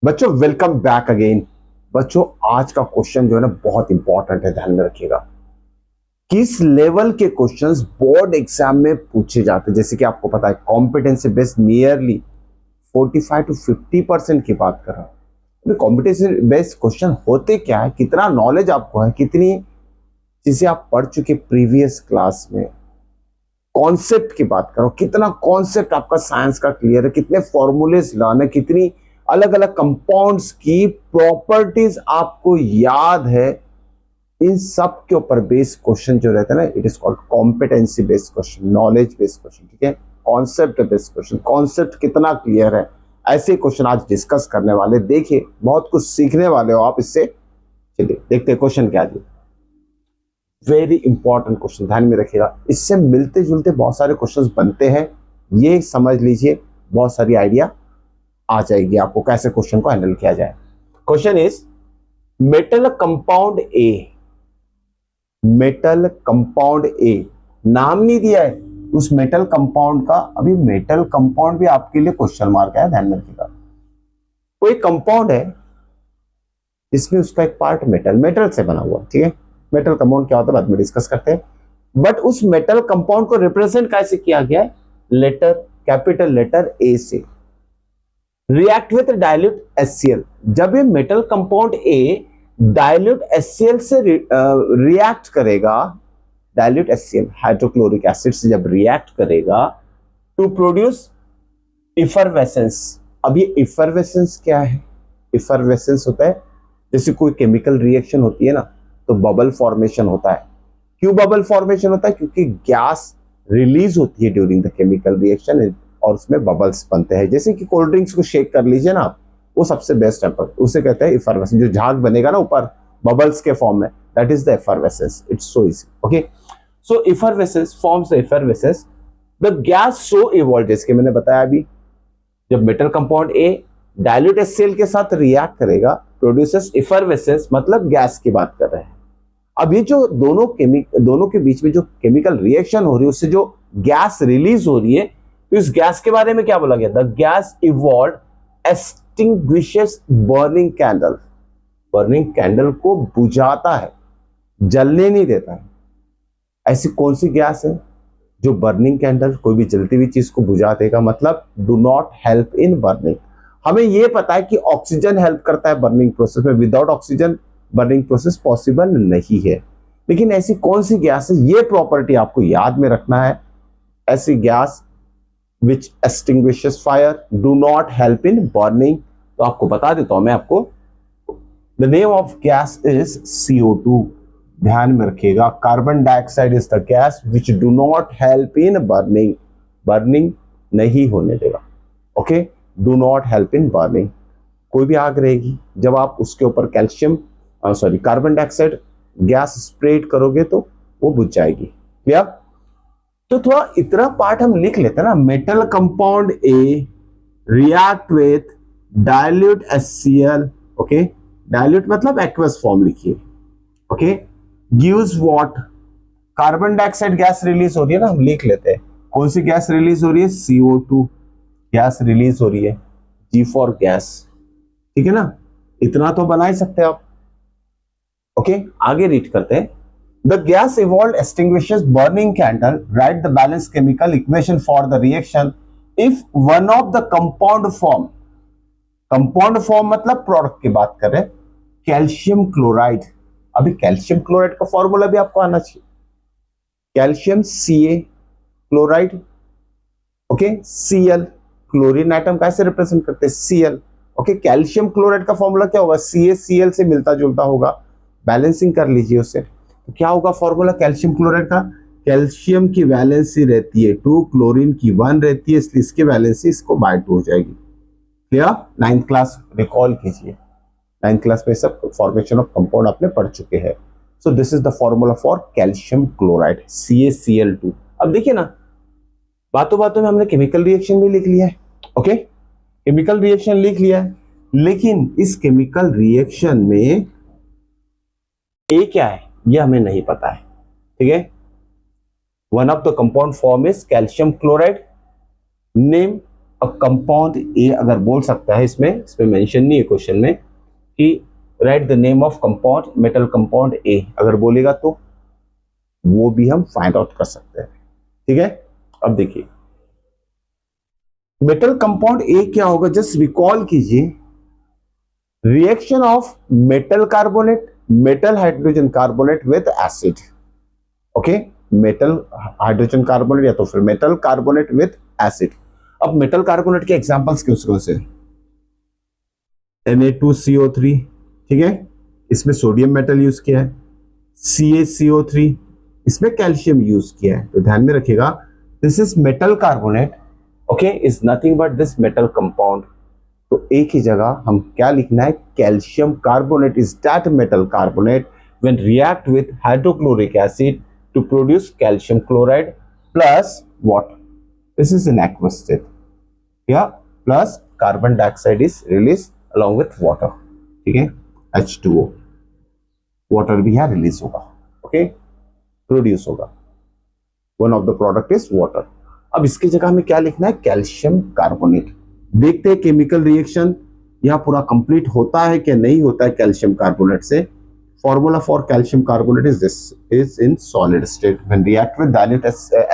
बच्चों welcome back again. बच्चों आज का क्वेश्चन जो है ना बहुत इंपॉर्टेंट है, ध्यान में रखिएगा। किस लेवल के क्वेश्चंस बोर्ड एग्जाम में पूछे जाते हैं? जैसे कि आपको पता है कॉम्पिटेंसी बेस्ड नियरली 45 to 50% की बात कर रहा हूं। कॉम्पिटेंसी बेस्ड क्वेश्चन होते क्या है, कितना नॉलेज आपको है, कितनी चीजें आप पढ़ चुके प्रीवियस क्लास में, कॉन्सेप्ट की बात करो, कितना कॉन्सेप्ट आपका साइंस का क्लियर है, कितने फॉर्मूलेज लर्न है, कितनी अलग अलग कंपाउंड्स की प्रॉपर्टीज आपको याद है। इन सब के ऊपर बेस्ड क्वेश्चन जो रहता है ना, it is called competency based question, knowledge based question. ठीक है, कॉन्सेप्ट बेस्ड क्वेश्चन, कॉन्सेप्ट कितना क्लियर है, ऐसे क्वेश्चन आज डिस्कस करने वाले। देखिए बहुत कुछ सीखने वाले हो आप इससे। चलिए देखते हैं क्वेश्चन क्या दिया। वेरी इंपॉर्टेंट क्वेश्चन, ध्यान में रखिएगा। इससे मिलते जुलते बहुत सारे क्वेश्चंस बनते हैं, ये समझ लीजिए। बहुत सारी आइडिया आ जाएगी आपको कैसे क्वेश्चन को हैंडल किया जाए। Question is metal compound A, metal compound ए नाम नहीं दिया है उस मेटल कंपाउंड का। अभी मेटल कंपाउंड भी आपके लिए क्वेश्चन मार्क है, ध्यान में रखिएगा। कोई कंपाउंड है इसमें उसका एक पार्ट मेटल, मेटल से बना हुआ। ठीक है, मेटल कंपाउंड क्या होता है बाद में डिस्कस करते हैं। बट उस मेटल कंपाउंड को रिप्रेजेंट कैसे किया गया है? लेटर, कैपिटल लेटर ए से। React with dilute HCl। जब ये metal compound A dilute HCl से रिएक्ट करेगा, डाइल्यूट HCl हाइड्रोक्लोरिक एसिड से जब रिएक्ट करेगा टू प्रोड्यूस इफरवेसेंस। अब ये इफरवेसेंस क्या है? इफरवेसेंस होता है जैसे कोई केमिकल रिएक्शन होती है ना, तो बबल फॉर्मेशन होता है। क्यों बबल फॉर्मेशन होता है? क्योंकि गैस रिलीज होती है ड्यूरिंग द केमिकल रिएक्शन और उसमें बबल्स बनते हैं। जैसे कि कोल्ड ड्रिंक्स को शेक कर लीजिए ना आप, वो सबसे बेस्ट है, उसे कहते हैं इफरवेसेंस। जो झाग बनेगा ना ऊपर बबल्स के फॉर्म में, that is the effervescence. It's so easy. Okay, so effervescence forms the effervescence the gas so evolve. जैसे मैंने बताया अभी, जब metal compound A dilute HCl के साथ रिएक्ट करेगा, प्रोड्यूसेस इफरवेसेंस, मतलब गैस की बात कर रहे हैं। अब ये जो दोनों के बीच में जो केमिकल रिएक्शन हो रही है, उससे जो गैस रिलीज हो रही है, तो इस गैस के बारे में क्या बोला गया? The gas evolve extinguishes burning candle. Burning candle को बुझाता है, जलने नहीं देता है। ऐसी कौन सी गैस है जो बर्निंग कैंडल, कोई भी जलती हुई चीज को बुझा देगा? मतलब do not help in burning. हमें यह पता है कि ऑक्सीजन हेल्प करता है बर्निंग प्रोसेस में, without oxygen burning process possible नहीं है। लेकिन ऐसी कौन सी गैस है, ये प्रॉपर्टी आपको याद में रखना है। ऐसी gas which extinguishes fire, do not help in burning. तो आपको बता देता हूं मैं आपको, the name of gas is CO2। ध्यान में रखिएगा, carbon dioxide is the gas which do not help in burning. Burning नहीं होने देगा। Okay, do not help in burning. कोई भी आग रहेगी, जब आप उसके ऊपर कार्बन डाइऑक्साइड गैस स्प्रेड करोगे तो वो बुझ जाएगी। क्लियर? तो थोड़ा इतना पार्ट हम लिख लेते हैं ना, metal compound A react with dilute HCl। Okay, dilute मतलब एक्वस फॉर्म लिखिए। Okay, gives what? Carbon dioxide gas release हो रही है ना, हम लिख लेते हैं। कौन सी गैस रिलीज हो रही है? CO2 गैस रिलीज हो रही है, G फॉर गैस। ठीक है ना, इतना तो बना ही सकते हैं आप। ओके, आगे रीड करते हैं। The gas evolve extinguishes burning candle, write the balance chemical equation for the reaction if one of the compound form, compound form मतलब प्रोडक्ट की बात कर रहे हैं, कैल्शियम क्लोराइड। अभी कैल्शियम क्लोराइड का फॉर्मूला भी आपको आना चाहिए, calcium Ca chloride. Okay, Cl chlorine atom कैसे रिप्रेजेंट करते हैं? Cl। ओके, कैल्शियम क्लोराइड का फॉर्मूला क्या होगा? CaCl से मिलता जुलता होगा, बैलेंसिंग कर लीजिए उससे। तो क्या होगा फॉर्मूला कैल्शियम क्लोराइड का? कैल्शियम की वैलेंसी रहती है 2, क्लोरीन की 1 रहती है, इसलिए इसकी वैलेंसी इसको बाय 2 हो जाएगी। क्लियर? 9th क्लास रिकॉल कीजिए, 9th क्लास में सब फॉर्मेशन ऑफ कंपाउंड आपने पढ़ चुके हैं। So this is the formula for calcium chloride, CaCl2। अब देखिए ना, बातों बातों में हमने केमिकल रिएक्शन भी लिख लिया है। ओके, केमिकल रिएक्शन लिख लिया है, लेकिन इस केमिकल रिएक्शन में ए क्या है ये हमें नहीं पता है। ठीक है, one of the compound form is calcium chloride. Name अब कंपाउंड ए अगर बोल सकता है, इसमें मेंशन नहीं है क्वेश्चन में कि right the name of compound, metal compound ए, अगर बोलेगा तो वो भी हम फाइंड आउट कर सकते हैं। ठीक है, अब देखिए मेटल कंपाउंड ए क्या होगा, जस्ट रिकॉल कीजिए, reaction of metal carbonate, metal hydrogen carbonate with acid. Okay, metal hydrogen carbonate या तो फिर मेटल कार्बोनेट विद एसिड। अब मेटल कार्बोनेट के एग्जांपल्स किसको से, Na2CO3, ठीक है, इसमें सोडियम मेटल यूज किया है, CaCO3, इसमें कैल्शियम यूज किया है। तो ध्यान में रखिएगा, this is metal carbonate, okay, is nothing but this metal compound. तो एक ही जगह हम क्या लिखना है, calcium carbonate is that metal carbonate when react with hydrochloric acid to produce calcium chloride plus water, this is in aqueous state, या plus carbon dioxide is release along with water, ठीक है, H2O, वाटर भी यहाँ release होगा, okay, produce होगा, one of the product is water. अब इसकी जगह हमें क्या लिखना है, कैल्शियम कार्बोनेट। देखते हैं केमिकल रिएक्शन यहाँ पूरा कंप्लीट होता है कि नहीं होता है कैल्शियम कार्बोनेट से। Formula for calcium carbonate is this, is in solid state when react with dilute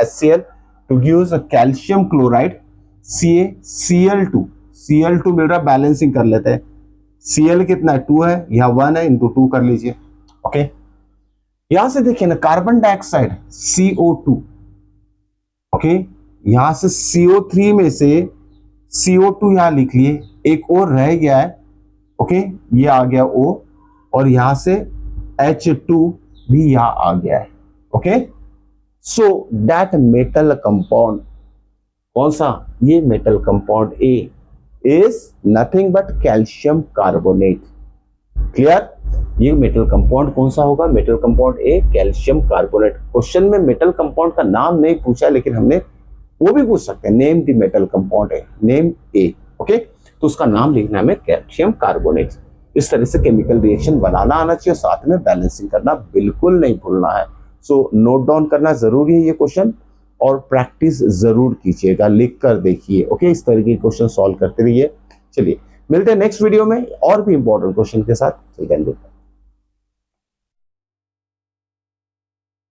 HCl to give a calcium chloride CaCl2, Cl2 मिल रहा है, बैलेंसिंग कर लेते हैं, Cl कितना है 2 है, यहाँ 1 है, इंटू 2 कर लीजिए। ओके, यहां से देखिए ना, कार्बन डाइऑक्साइड CO2, ओके, यहां से CO3 में से CO2 यहां लिख लिए, एक और रह गया है, ओके, ये आ गया O, और यहां से H2 भी यहां आ गया है। Okay, so that metal compound, कौन सा, ये metal compound A is nothing but calcium carbonate। Clear, ये मेटल कंपाउंड कौन सा होगा, मेटल कंपाउंड ए कैल्शियम कार्बोनेट। क्वेश्चन में मेटल कंपाउंड का नाम नहीं पूछा, लेकिन हमने वो भी पूछ सकते हैं, नेम द मेटल कंपाउंड है, नेम ए, ओके, तो उसका नाम लिखना है हमें कैल्शियम कार्बोनेट। इस तरह से केमिकल रिएक्शन बनाना आना चाहिए, साथ में बैलेंसिंग करना बिल्कुल नहीं भूलना है। सो नोट डाउन करना जरूरी है ये क्वेश्चन, और प्रैक्टिस जरूर कीजिएगा, लिख कर देखिए। ओके, इस तरह के क्वेश्चन सॉल्व करते रहिए। चलिए मिलते हैं नेक्स्ट वीडियो में और भी इंपॉर्टेंट क्वेश्चन के साथ।